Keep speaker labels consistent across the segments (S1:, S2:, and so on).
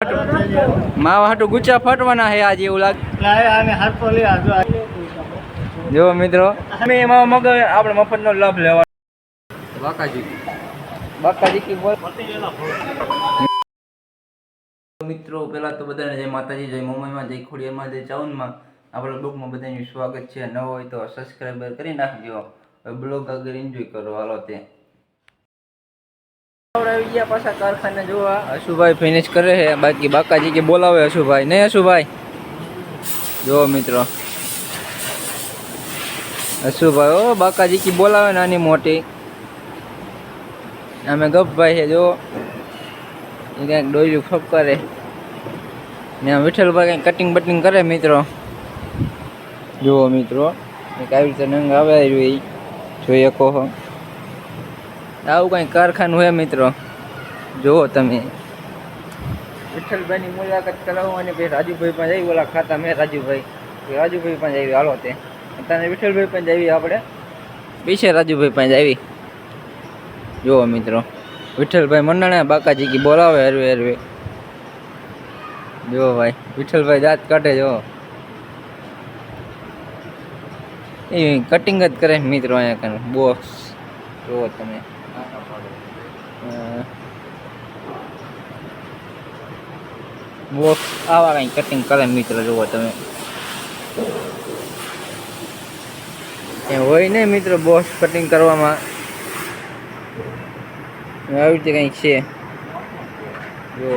S1: માવા હાટુ ગુચ્ચા ફાટવાના હે આજે એવું લાગે. જો મિત્રો અમે એમાં મગ આપણે મફતનો લાભ લેવાનો. બાકાજી કી બોલ મિત્રો. પેલા તો બધાને જય માતાજી, જય મમ્મીમાં, જય ખોડિયારમાં, જય ચાવનમાં. આપણા બ્લોગમાં બધાનું સ્વાગત છે. નવો હોય તો સબસ્ક્રાઈબર કરી નાખજો. બ્લોગ આગળ એન્જોય કરો. હાલો તે આવી ગયા પાછા કારખાને જોવા. અશુભાઈ ફિનિશ કરે છે. બાકી બાકાજી કે બોલાવે અશુભાઈ. નહીં અશુભાઈ? જો મિત્રો અશુભાઈ ઓ બાકાજી કી બોલાવે નાની મોટી. અમે ગપભાઈ છે જો એ કંઈક ડોયું ફપકારે ને વિઠ્ઠલભાઈ કંઈક કટિંગ બટિંગ કરે મિત્રો. જુઓ મિત્રો એક આવી રીતે નંગ આવે રહ્યું જોઈએ કહો. આવું કંઈ કારખાનું હે મિત્રો. જુઓ તમે વિઠ્ઠલભાઈની મુલાકાત કરાવવાની પછી રાજુભાઈ પણ આવી. ઓલા ખાતા મેં રાજુભાઈ પણ આવી. હાલો તે તને વિઠ્ઠલભાઈ પણ આવી. આપણે પીછે રાજુભાઈ પણ આવી. જુઓ મિત્રો વિઠ્ઠલભાઈ મંડાણા બાકાજી કી બોલાવે હરવે હરવે. જો ભાઈ વિઠ્ઠલભાઈ દાંત કાઢે. જો એ કટિંગ જ કરે મિત્રો અહીંયા કને બોક્સ. જુઓ તમે બોક્સ આવા કંઈ કટિંગ કરે મિત્રો. જુઓ તમે એ હોય ને મિત્રો બોક્સ કટિંગ કરવામાં આવી રીતે કંઈક છે. જો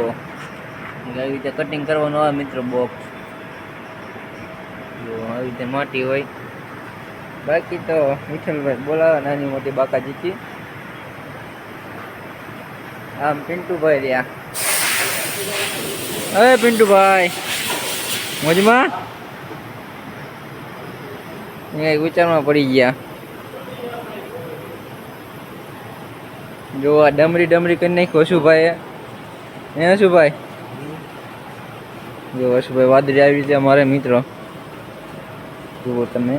S1: આવી રીતે કટિંગ કરવાનું આવે મિત્રો બોક્સ. જો આવી રીતે માટી હોય. બાકી તો વિઠ્ઠલભાઈ બોલાવે નાની મોટી બાકાજીથી. આમ પિન્ટુભાઈ રહ્યા. અરે પિન્ટુભાઈ મોજમાં કંઈક વિચારમાં પડી ગયા. જો આ ડમરી કરી નાખ્યું અશુભાઈ. હે અશુભાઈ? જો અશુભાઈ વાદળી આવી રીતે અમારે મિત્રો. જુઓ તમે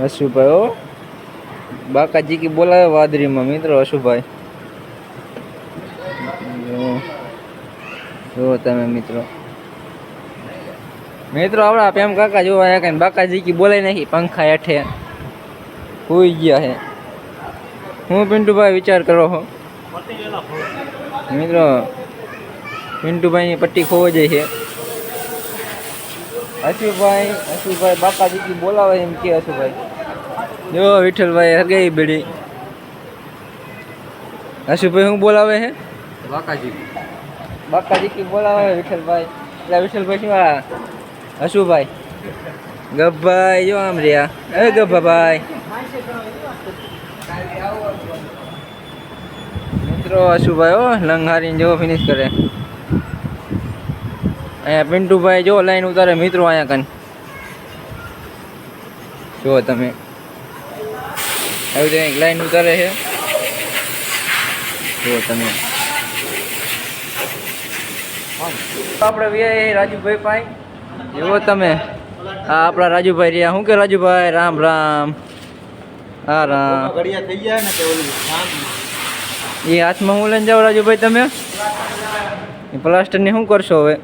S1: અશુભાઈ ઓ બાકાજી કી બોલાવે વાદળીમાં મિત્રો અશુભાઈ. જુઓ તમે મિત્રો આપણા પેમ કાકા જોવા કઈ બાકાજી કી બોલાઈ નાખી પંખા હેઠે હોઈ ગયા હે. હું પિન્ટુભાઈ વિચાર કરો છો મિત્રો? પિન્ટુભાઈની પટ્ટી ખોવા જાય છે. અશુભાઈ બાકાજી કી બોલાવે એમ કે અશુભાઈ. જો વિઠ્ઠલભાઈ હરગાઈ બેડી. અશુભાઈ શું બોલાવે છે? બાકાજી કી બોલાવે વિઠ્ઠલભાઈ. એટલે વિઠ્ઠલભાઈ શું અશુભાઈ ગભભાઈ જો આમ રહ્યા. એ ગભાભાઈ મિત્રો અશુભાઈ ઓ લંઘારીને જેવો ફિનિશ કરે. અહીંયા પિન્ટુભાઈ જો લાઈન ઉતારે મિત્રો. અહીંયા કન જુઓ તમે આવી રીતે કંઈક લાઈન ઉતારે છે. જુઓ તમે આપણે વ્યાય રાજુભાઈ પાસે. જુઓ તમે હા આપણા રાજુભાઈ રહ્યા. શું કે રાજુભાઈ? રામ રામ. હા રામ. એ હાથમાં હું લઈને જાઉં રાજુભાઈ? તમે એ પ્લાસ્ટરની શું કરશો હવે?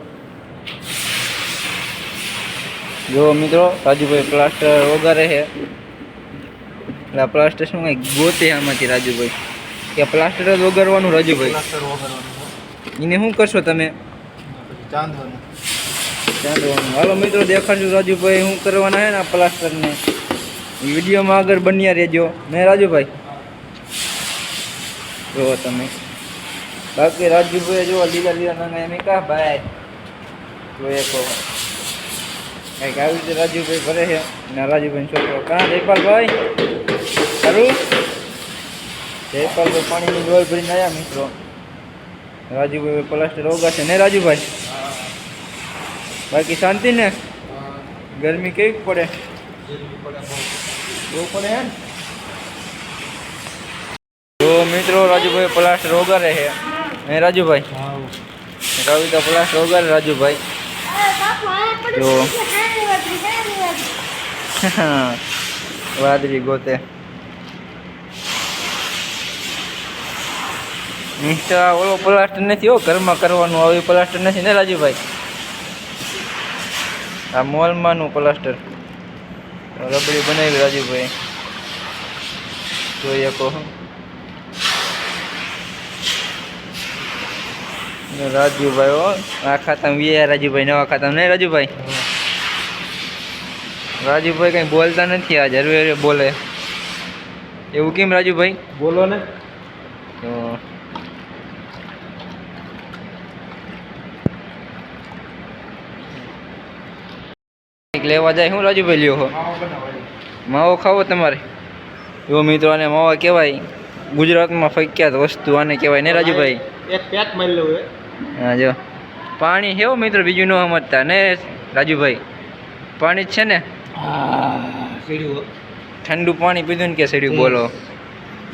S1: જો મિત્રો રાજુભાઈ પ્લાસ્ટર વગારે છે. એટલે પ્લાસ્ટર શું કંઈક ગોતે આમાંથી રાજુભાઈ કે પ્લાસ્ટર જ વગાડવાનું. રાજુભાઈ એને શું કરશો તમે? ચાંદવાનું. હાલો મિત્રો દેખાડજો રાજુભાઈ શું કરવાના છે ને આ પ્લાસ્ટરને. વિડીયોમાં આગળ બન્યા રહેજો ને રાજુભાઈ. જુઓ તમે બાકી રાજુભાઈ જો લીલા નાના એમ કા ભાઈ જોઈએ કહો કંઈક આવી રીતે રાજુભાઈ ભરે છે. ને રાજુભાઈ છોકરો કાં જયપાલભાઈ ખરું? જયપાલભાઈ પાણીની ડોલ ભરીને આવ્યા મિત્રો. રાજુભાઈ પ્લાસ્ટર ઓગાશે ને રાજુભાઈ? બાકી શાંતિ ને? ગરમી કેવી પડે? બહુ પડે હે ને? તો મિત્રો રાજુભાઈ પ્લાસ્ટર ઓગારે છે. હે રાજુભાઈ? કવિતા પ્લાસ્ટર ઓગારે રાજુભાઈ. જો વાદળી ગોતે. ઇન્સ્ટા ઓલો પ્લાસ્ટર નથી હો, ઘરમાં કરવાનું આવે પ્લાસ્ટર નથી ને રાજુભાઈ, આ મોલમાંનું પ્લાસ્ટર રબડી બનાવી રાજુભાઈ જોઈએ કહો. રાજુભાઈ હો આ ખાતામાં વીઆઈ રાજુભાઈ, નવા ખાતામાં નહીં રાજુભાઈ. રાજુભાઈ કઈ બોલતા નથી આજ, હરવે હરવે બોલે એવું કેમ રાજુભાઈ?
S2: બોલો ને.
S1: લેવા જાય શું રાજુભાઈ લ્યો હો? માવો ખાવો તમારે? જો મિત્રો આને માવા કહેવાય, ગુજરાતમાં પ્રખ્યાત વસ્તુ આને કહેવાય ને રાજુભાઈ.
S2: એક પેક મારી લઉં.
S1: હા જો પાણી છે મિત્રો, બીજું ન સમજતા ને રાજુભાઈ, પાણી જ છે ને. ઠંડુ પાણી પીધું ને કે સેડ્યું બોલો.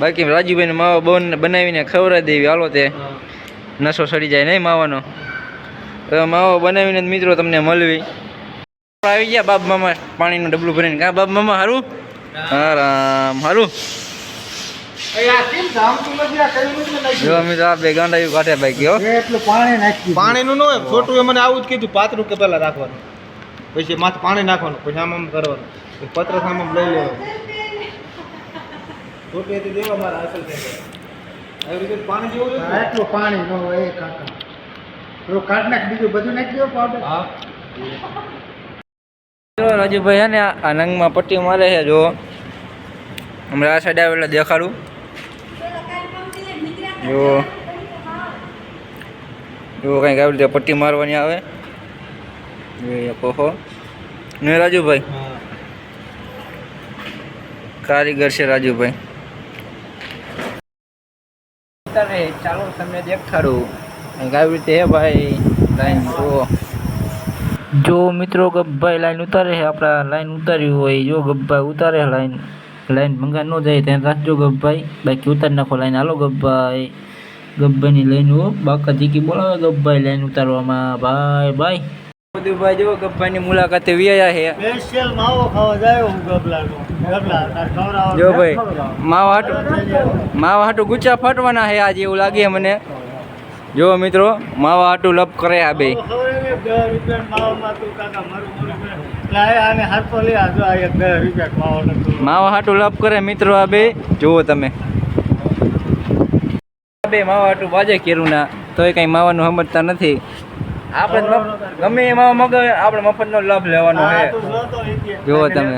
S1: બાકી રાજુભાઈને માવા બનાવીને ખવડાવી દેવી, હાલો તે નશો સડી જાય નહીં માવાનો. હવે માવો બનાવીને મિત્રો તમને મળવી. આવી ગયા બાપ મામા પાણીનું ડબલું ભરીને. કાં બાપ મામા હારું? હા રામ હારું. જો મિત્રો આ બે ગાંડા કાઢે ભાઈ ગયો.
S2: પાણીનું ન હોય છોટું, મને આવું જ કીધું, પાતળું કે પેલા રાખવાનું, પછી માથે પાણી નાખવાનું, પછી આમ કરવાનું, પત્ર સામે લઈ લેવાનું. છોટી હતી દેવા મારા અસલ આવી રીતે પાણી જેવું એટલું પાણી ન હોય કાકા. પેલું કાઢ નાખ, બીજું બધું નાખી દો પાવડર. હા
S1: રાજુભાઈ હે ને આ નંગમાં પટ્ટી મારે છે. જો હમણાં આ સાઈડ આવે એટલે દેખાડું. જો જો કંઈક આવી રીતે પટ્ટી મારવાની આવે કહો ને રાજુભાઈ. કારીગર છે રાજુભાઈ. ચાલો તમને દેખાડું કંઈક આવી રીતે હે ભાઈ લાઈન. જો મિત્રો ગબ્ભાઈ લાઈન ઉતારે છે, આપણા લાઈન ઉતાર્યું હોય, જો ગબ્ભાઈ ઉતારે લાઈન ભંગા ન જાય ત્યાં રાખજો ગબ્ભાઈ, બાકી ઉતારી નાખો લાઈન. હાલો ગબ્ભાઈ, ગબ્ભાઈની લાઈન બાકા જીકી બોલાવે ગબ્ભાઈ લાઈન ઉતારવામાં. ભાઈ ભાઈ બધું ભાઈ જો ગબ્ભાઈની મુલાકાતે વ્યાયા છે.
S2: સ્પેશિયલ માવો ખાવા જાય હું ગબલાનો.
S1: જો ભાઈ માવા હાટું ગુચ્ચા ફાટવાના છે આજે એવું લાગે મને. જો મિત્રો માવા હાટું લપ કરે આ બે. માવા હાટું લપ કરે મિત્રો આ બે. જુઓ તમે બે માવા હાટું બાજે કેરું ના તોય કઈ માવાનું સમજતા નથી. આપણે ગમે એ માવા મગાવે આપણે મફતનો લાભ લેવાનો છે. જુઓ તમે,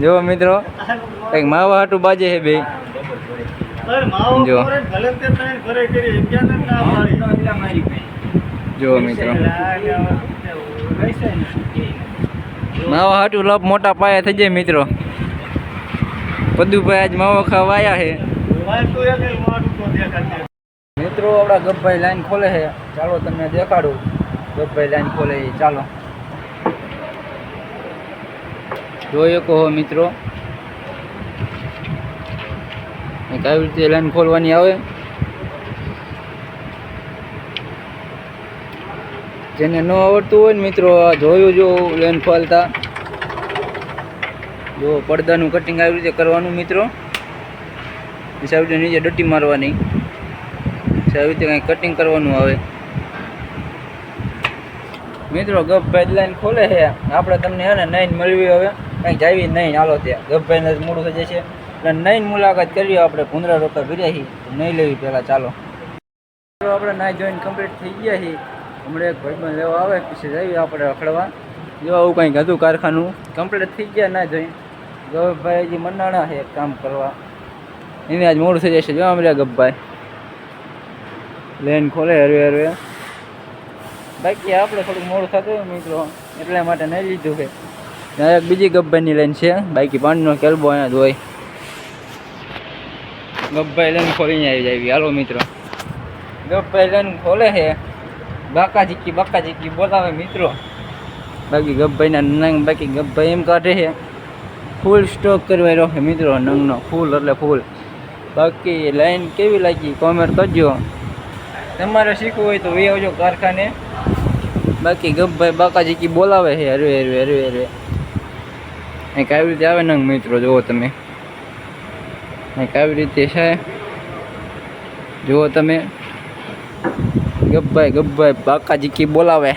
S1: જુઓ મિત્રો કઈક માવા હાટું બાજે છે બે. જો જો મિત્રો માવા હાટું લપ મોટા પાયા થઈ જાય મિત્રો. પદુભાઈ આજ માવા ખાવા આવ્યા છે મિત્રો. આપણા ગબ્ભાઈ લાઈન ખોલે છે, ચાલો તમને દેખાડું. ગબ્ભાઈ લાઈન ખોલે છે, ચાલો જોઈએ કહો મિત્રો. આવી રીતે લાઈન ખોલવાની આવે. જેને ન આવડતું હોય ને મિત્રો જોયું જો લાઈન ખોલતા. જો પડદાનું કટિંગ આવી રીતે કરવાનું મિત્રો. આવી રીતે નીચે ડટ્ટી મારવાની, આવી રીતે કંઈ કટિંગ કરવાનું આવે મિત્રો. ગબ્ભાઈ લાઈન ખોલે છે, આપણે તમને હે ને નહીં મળવી હવે કંઈક જાવી નહીં. હાલો ત્યાં ગબ્ભાઈને મોડું થઈ જાય છે એટલે નહીં મુલાકાત કરવી. આપણે 15 રૂપિયા ભર્યા છીએ, નહીં લેવી પહેલાં. ચાલો આપણે નાઈ જોઈને કમ્પ્લીટ થઈ ગયા છીએ. હમણાં એક ભાઈબંધ લેવા આવે પછી જઈએ આપણે રખડવા. જો આવું કંઈક હતું કારખાનું. કમ્પ્લીટ થઈ ગયા ના જોઈને. ગબ્ભાઈ હજી મનાણા છે કામ કરવા, એને આજ મોડું થઈ જશે. જો હમણાં ગબ્ભાઈ લેન ખોલે હરવે હરવે. બાકી આપણે થોડુંક મોડું થતું હોય મિત્રો એટલા માટે નહીં લીધું છે. એક બીજી ગબ્ભાઈની લાઈન છે, બાકી પાણીનો કેલ્બો અહીંયા જ હોય. ગબ્ભાઈ લાઈન ખોલીને આવી જાય. હાલો મિત્રો ગબ્ભાઈ લાઈન ખોલે છે, બાકા જીકી બોલાવે મિત્રો. બાકી ગબ્ભાઈના નંગ બાકી ગબ્ભાઈ એમ કાઢે છે ફૂલ સ્ટોક કરવા રહ્યો છે મિત્રો. નંગનો ફૂલ એટલે ફૂલ. બાકી લાઈન કેવી લાગી કોમેન્ટ કરજો. તમારે શીખવું હોય તો વી આવજો કારખાને. બાકી ગબ્ભાઈ બાકા જીકી બોલાવે છે હરવે હરવે. કંઈક આવી રીતે આવે નંગ મિત્રો. જુઓ તમે કંઈક આવી રીતે છે. જુઓ તમે ગબ્ભાઈ બાકાજી કી બોલાવે.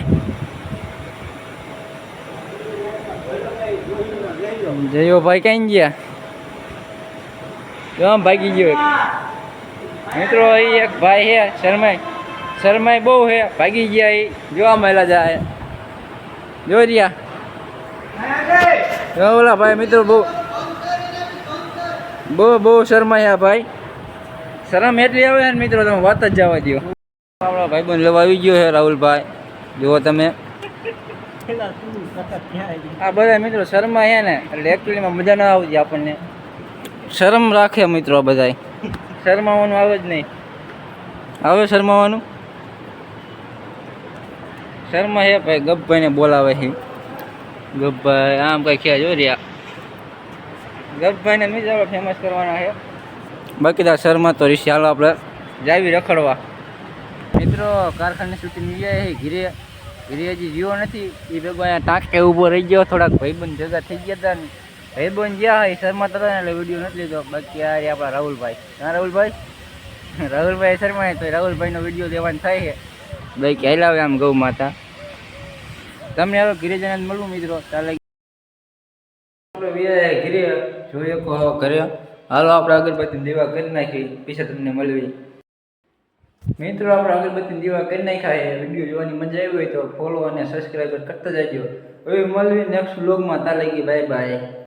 S1: જયો ભાઈ કઈ ગયા? કેમ ભાગી ગયો? મિત્રો અહીં એક ભાઈ હે શરમાઈ બહુ હે, ભાગી ગયા એ જોવા મળેલા જાય. જો રહ્યા ઓલા ભાઈ મિત્રો બહુ શરમાયા ભાઈ. શરમ એટલી આવે ને મિત્રો તમે વાત જ જવા દો. આપણા ભાઈબંધ લેવા આવી ગયો છે રાહુલભાઈ. જુઓ તમે આ બધા મિત્રો શરમા છે ને એટલે એકચ્યુઅલીમાં મજા ના આવતી આપણને. શરમ રાખે મિત્રો બધાય. શરમાવાનું આવે જ નહીં. આવે શરમાવાનું? શર્મા હે ભાઈ ગબ્ભાઈને બોલાવે છે. ગબ્ભાઈ આમ કઈ ખ્યા જો રહ્યા. ગબ્ભાઈને મિત્રો ફેમસ કરવાના છે. બાકી તો શર્મા તો રીસી. હાલો આપણે જાવી રખડવા. મિત્રો કારખાને શૂટિંગ ગયા છે ઘીરે હજી જીવો નથી. એ ભેગો અહીંયા ટાંકે ઊભો રહી ગયો. થોડાક ભાઈબંધ ભેગા થઈ ગયા હતા ને ભાઈબંધ ગયા હોય શર્માતા હતા ને એટલે વિડીયો નથી લીધો. બાકી આ આપણા રાહુલભાઈ. હા રાહુલભાઈ શર્માય તો રાહુલભાઈનો વિડીયો લેવાનું થાય છે. બાઈક હેલાવે આમ ગૌ માતા. તમને હવે ઘરે જઈને મળવું મિત્રો. ચાલે ઘરે જોઈએ ઘરે. હાલો આપણે અગરબત્તી દીવા કરી નાખી પીછે તમને મળવી. મિત્રો આપણે અગરબત્તી દીવા કરી નાખ્યા. વિડીયો જોવાની મજા આવી હોય તો ફોલો અને સબસ્ક્રાઈબર કરતા જજો. હવે મળવી નેક્સ્ટ વ્લોગમાં. તાલે બાય બાય.